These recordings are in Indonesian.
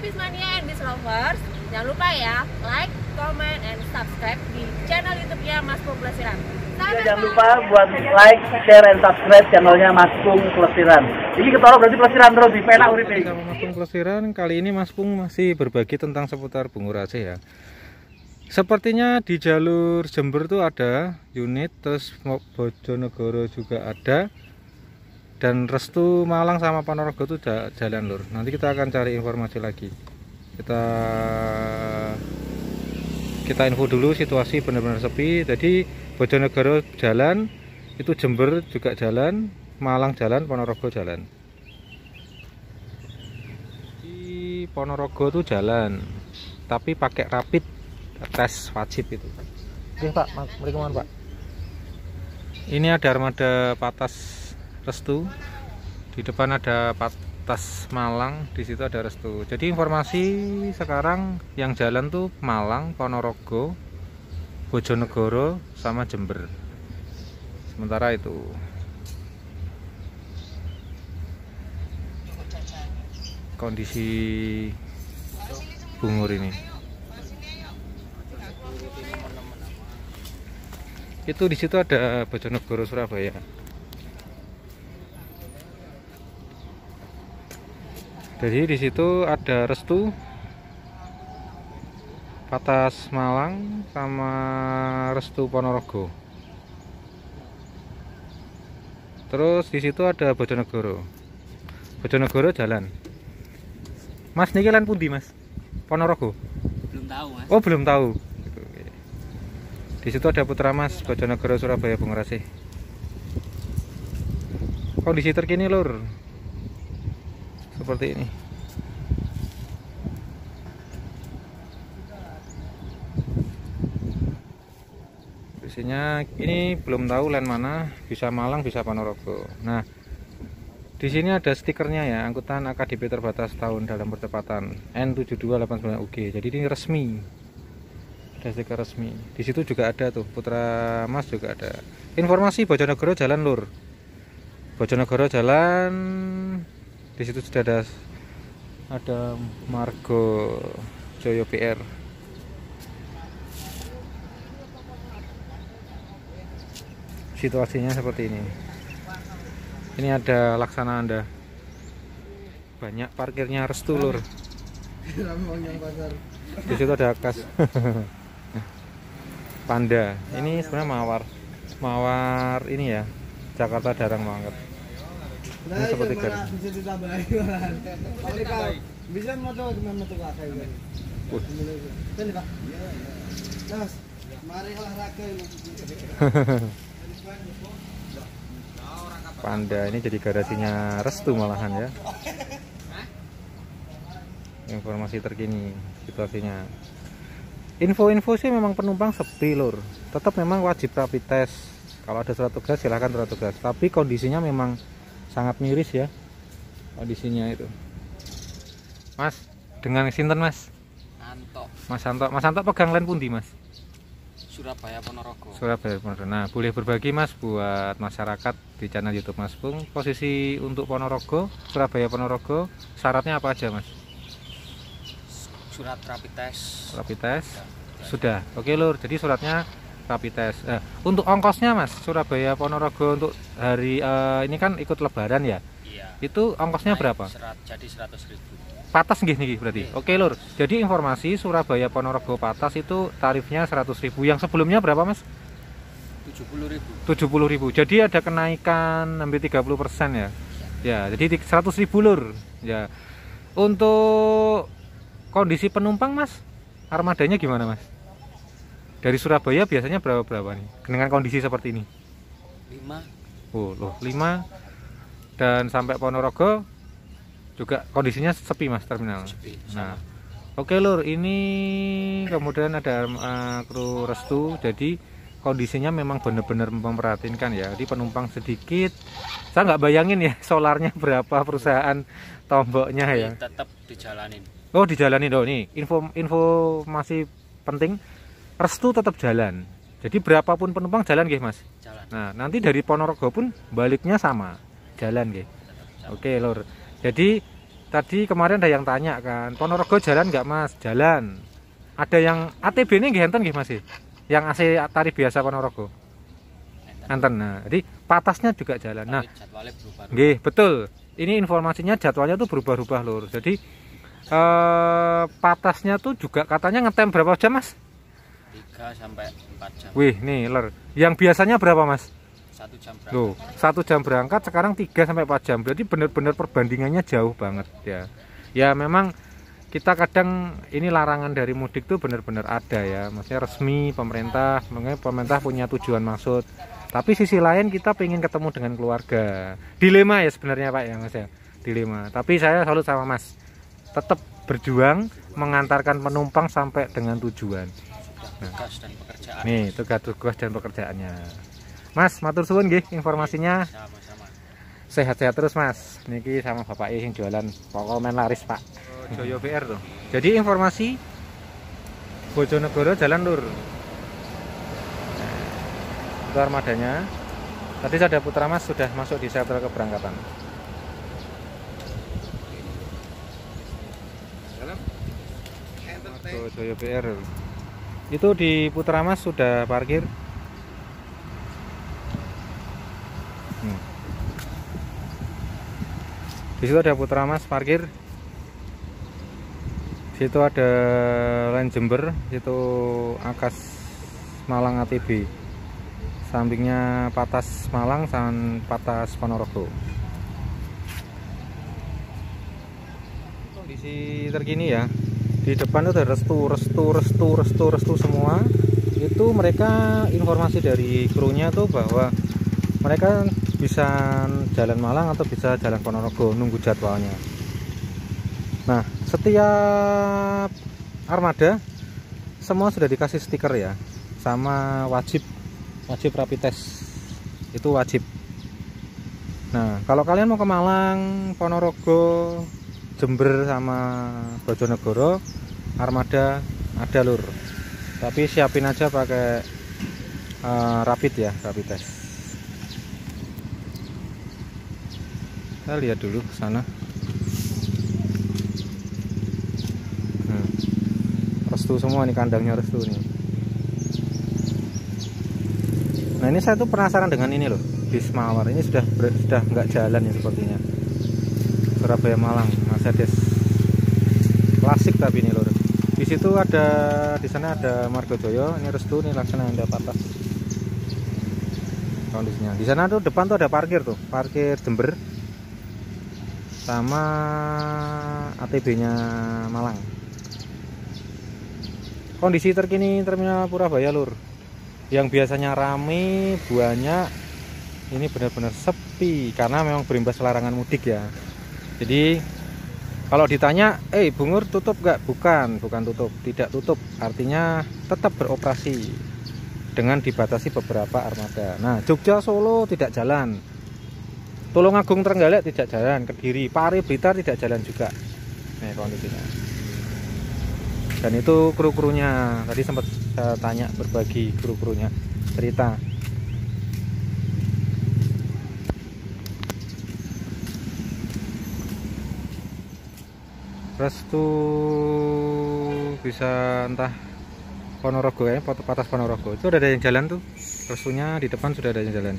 Bismania and Bis Lovers. Jangan lupa ya, like, comment, and subscribe di channel YouTube-nya Mas Pung Plesiran. Jangan lupa buat like, share, and subscribe channelnya Mas Pung Plesiran. Ini ketara berarti Plesiran terus di penak uripe. Sama Mas Pung Plesiran, kali ini Mas Pung masih berbagi tentang seputar Bungurase ya. Sepertinya di jalur Jember tuh ada unit, terus Bojonegoro juga ada, dan Restu Malang sama Ponorogo tuh jalan lur. Nanti kita akan cari informasi lagi. Kita info dulu situasi benar-benar sepi. Jadi Bojonegoro jalan, itu Jember juga jalan, Malang jalan, Ponorogo jalan. Di Ponorogo tuh jalan, tapi pakai rapid tes wajib itu. Oke Pak, mari Pak. Ini ada armada Patas Restu, di depan ada Patas Malang, di situ ada Restu. Jadi informasi sekarang yang jalan tuh Malang, Ponorogo, Bojonegoro, sama Jember. Sementara itu kondisi Bungur ini. Itu di situ ada Bojonegoro Surabaya. Jadi di situ ada Restu, Patas Malang, sama Restu Ponorogo. Terus di situ ada Bojonegoro. Bojonegoro jalan. Mas niki lan pundi Mas? Ponorogo? Belum tahu Mas. Oh belum tahu. Di situ ada Putra Mas, Bojonegoro Surabaya Bungurase. Kondisi terkini lur seperti ini. Biasanya ini belum tahu land mana, bisa Malang, bisa Ponorogo. Nah, di sini ada stikernya ya, angkutan AKDP terbatas tahun dalam percepatan N7289UG. Jadi ini resmi. Ada stiker resmi. Di situ juga ada tuh Putra Mas juga ada. Informasi Bojonegoro jalan lur. Bojonegoro jalan. Di situ sudah ada Margo Joyo PR. Situasinya seperti ini. Ini ada Laksana Anda. Banyak parkirnya Restu lur. Di situ ada Akas. Panda. Ini sebenarnya mawar ini ya. Jakarta jarang banget. Ini seperti garis. Bisa motor gimana tuh Kak? Mari olahraga. Panda ini jadi garasinya Restu malahan ya. Informasi terkini situasinya. Info-info sih memang penumpang sepi lur. Tetap memang wajib rapid test. Kalau ada surat tugas silahkan surat tugas. Tapi kondisinya memang sangat miris ya. Kondisinya itu. Mas, dengan sinten Mas? Anto. Mas Anto pegang land pundi Mas? Surabaya Ponorogo. Surabaya Ponorogo. Nah, boleh berbagi Mas buat masyarakat di channel YouTube Mas Pung. Posisi untuk Ponorogo, Surabaya Ponorogo, syaratnya apa aja Mas? Surat rapid test. Rapid test sudah. Oke lur, jadi suratnya rapid test. Untuk ongkosnya Mas, Surabaya Ponorogo untuk hari ini kan ikut lebaran ya? Iya. Itu ongkosnya berapa? Jadi 100.000. Patas nggih niki berarti. Oke lur. Jadi informasi Surabaya Ponorogo Patas itu tarifnya 100.000. Yang sebelumnya berapa Mas? 70.000. 70.000. Jadi ada kenaikan hampir 30% ya. Ya, jadi 100.000 lur. Ya. Untuk kondisi penumpang Mas, armadanya gimana Mas? Dari Surabaya biasanya berapa nih? Dengan kondisi seperti ini? 5. Oh loh, 5. Dan sampai Ponorogo juga kondisinya sepi Mas terminal. Sepi, nah, oke lur, ini kemudian ada kru Restu. Jadi kondisinya memang benar-benar memperhatinkan ya. Jadi penumpang sedikit. Saya nggak bayangin ya solarnya berapa, perusahaan tomboknya ya. Tetap dijalanin. Oh dijalani dong nih. Informasi penting, Restu tetap jalan. Jadi berapapun penumpang jalan nggih Mas. Jalan. Nah nanti dari Ponorogo pun baliknya sama jalan nggih. Oke lur. Jadi tadi kemarin ada yang tanya kan, Ponorogo jalan nggak Mas? Jalan. Ada yang ATB ini nggih enten nggih Mas? Yang AC tarif biasa Ponorogo. Enten. Nah, jadi patasnya juga jalan. Nah, jadwalnya berubah. nggih, betul. Ini informasinya jadwalnya tuh berubah-ubah Lur. Jadi patasnya tuh juga katanya ngetem berapa jam Mas? 3 sampai 4 jam. Wih, nih Lur. Yang biasanya berapa Mas? 1 jam berangkat. Loh, 1 jam berangkat sekarang 3 sampai 4 jam. Berarti benar-benar perbandingannya jauh banget ya. Ya memang kita kadang ini larangan dari mudik tuh benar-benar ada ya. Maksudnya resmi pemerintah, makanya pemerintah punya tujuan maksud. Tapi sisi lain kita pengen ketemu dengan keluarga. Dilema ya sebenarnya Pak ya Mas ya. Dilema. Tapi saya salut sama Mas. Tetap berjuang mengantarkan penumpang sampai dengan tujuan. Tugas dan pekerjaan. Nih, tugas dan pekerjaannya. Mas, matur suwun nggih informasinya. Sama-sama. Sehat-sehat terus Mas. Niki sama Bapak yang jualan pokok men laris Pak. Joyo BR tuh. Jadi informasi Bojonegoro Jalan Lur. Itu armadanya. Tadi ada Putra Mas sudah masuk di shuttle keberangkatan. Joyo BR. Itu di Putra Mas sudah parkir. Di situ ada Putra Mas parkir. Di situ ada Line Jember, itu Akas Malang ATB. Sampingnya Patas Malang dan Patas Ponorogo. Kondisi terkini ya. Di depan itu ada restu semua. Itu mereka informasi dari krunya tuh bahwa mereka bisa jalan Malang atau bisa jalan Ponorogo, nunggu jadwalnya. Nah, setiap armada semua sudah dikasih stiker ya, sama wajib rapid test, itu wajib. Nah, kalau kalian mau ke Malang, Ponorogo, Jember sama Bojonegoro, armada ada Lur, tapi siapin aja pakai rapid ya, rapid test. Kita lihat dulu ke sana. Restu semua nih, kandangnya restu nih. Nah, ini saya tuh penasaran dengan ini loh, bis Mawar ini sudah nggak jalan ya sepertinya. Surabaya Malang, Mercedes klasik tapi ini loh. Di situ ada, di sana ada Margojoyo, ini restu nih laksana Anda Patas. Kondisinya. Di sana tuh depan tuh ada parkir tuh, parkir Jember sama ATB-nya Malang. Kondisi terkini Terminal Purabaya Lur, yang biasanya rame banyak, ini benar-benar sepi karena memang berimbas larangan mudik ya. Jadi kalau ditanya, Bungur tutup nggak? Bukan tutup, tidak tutup. Artinya tetap beroperasi dengan dibatasi beberapa armada. Nah, Jogja Solo tidak jalan, Tulungagung Trenggalek tidak jalan, Kediri, Pare Blitar tidak jalan juga. Nih kondisinya. Dan itu kru-krunya, tadi sempat saya tanya, berbagi kru-krunya cerita. Restu bisa entah Ponorogo ya, Patas Ponorogo. Itu udah ada yang jalan tuh. Restunya di depan sudah ada yang jalan.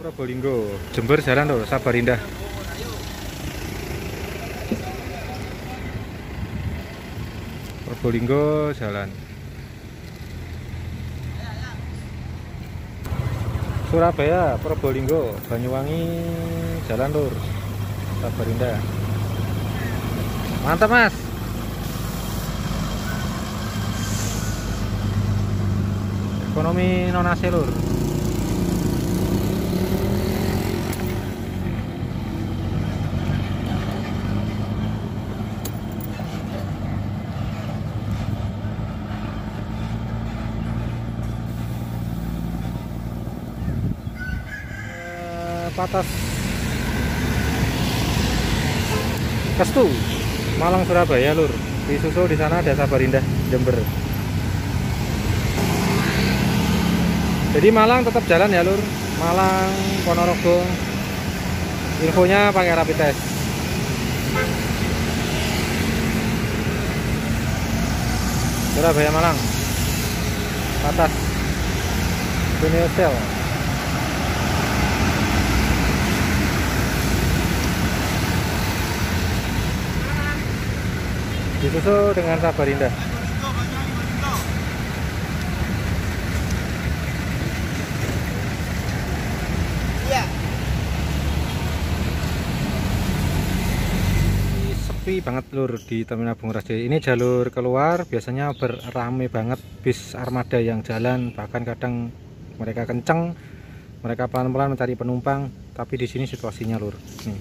Probolinggo, Jember jalan tuh, Sabarindah. Probolinggo jalan. Surabaya, Probolinggo, Banyuwangi jalan lur, Sabarindah. Mantap Mas. Ekonomi non AC lur. Patas Kestu Malang Surabaya lur, disusul di sana ada Sabarindah Jember. Jadi Malang tetap jalan ya lur, Malang Ponorogo infonya pakai rapid test. Surabaya Malang atas Universal. Disusul dengan Samarinda. Sepi banget lur di Terminal Bunguras. Ini jalur keluar biasanya beramai banget bis armada yang jalan, bahkan kadang mereka kenceng, mereka pelan-pelan mencari penumpang. Tapi di sini situasinya lur, nih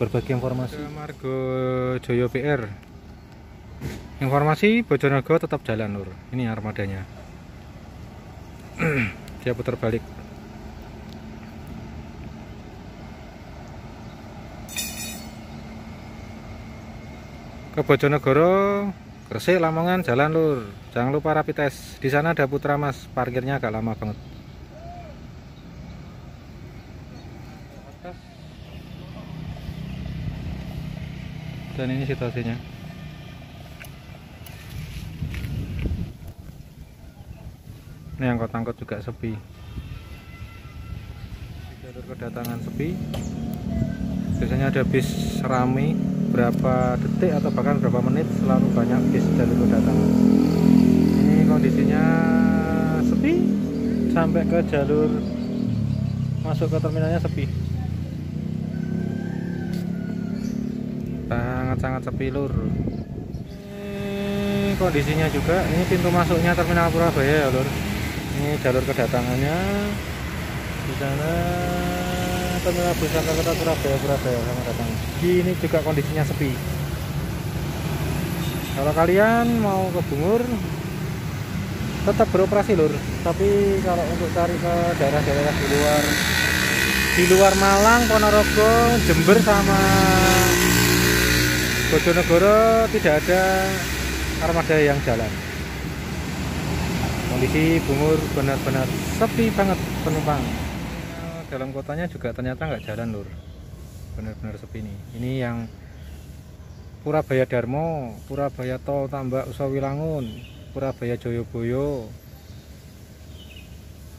berbagi informasi. Margo Joyo PR, informasi Bojonegoro tetap jalan lur. Ini armadanya. Dia putar balik. Ke Bojonegoro, Gresik, Lamongan jalan lur. Jangan lupa rapid test. Di sana ada Putra Mas, parkirnya agak lama banget. Dan ini situasinya. Ini angkot-angkot juga sepi. Jalur kedatangan sepi. Biasanya ada bis rame, berapa detik atau bahkan berapa menit selalu banyak bis jalur kedatangan. Ini kondisinya sepi sampai ke jalur masuk ke terminalnya sepi. Sangat-sangat sepi lur. Ini kondisinya juga, ini pintu masuknya terminal Surabaya ya lur. Ini jalur kedatangannya. Di sana terminal bus antar kota Surabaya sama datang. Ini juga kondisinya sepi. Kalau kalian mau ke Bungur tetap beroperasi lur, tapi kalau untuk cari ke daerah-daerah di luar Malang, Ponorogo, Jember sama Bojonegoro tidak ada armada yang jalan. Kondisi Bungur benar-benar sepi banget penumpang. Dalam kotanya juga ternyata nggak jalan lur, benar-benar sepi nih. Ini yang Purabaya Darmo, Purabaya Tol Tambak Usawilangun, Purabaya Joyoboyo,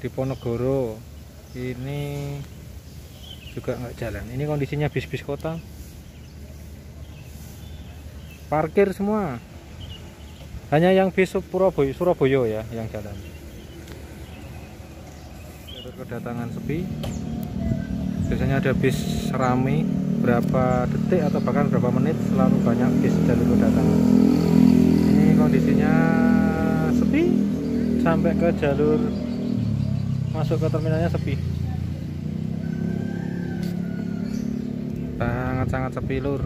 Diponegoro ini juga nggak jalan. Ini kondisinya bis-bis kota, parkir semua. Hanya yang bis Surabaya ya yang jalan. Jalur kedatangan sepi. Biasanya ada bis rame, berapa detik atau bahkan berapa menit selalu banyak bis jalur kedatangan. Ini kondisinya sepi sampai ke jalur masuk ke terminalnya sepi. Sangat-sangat sepi lur.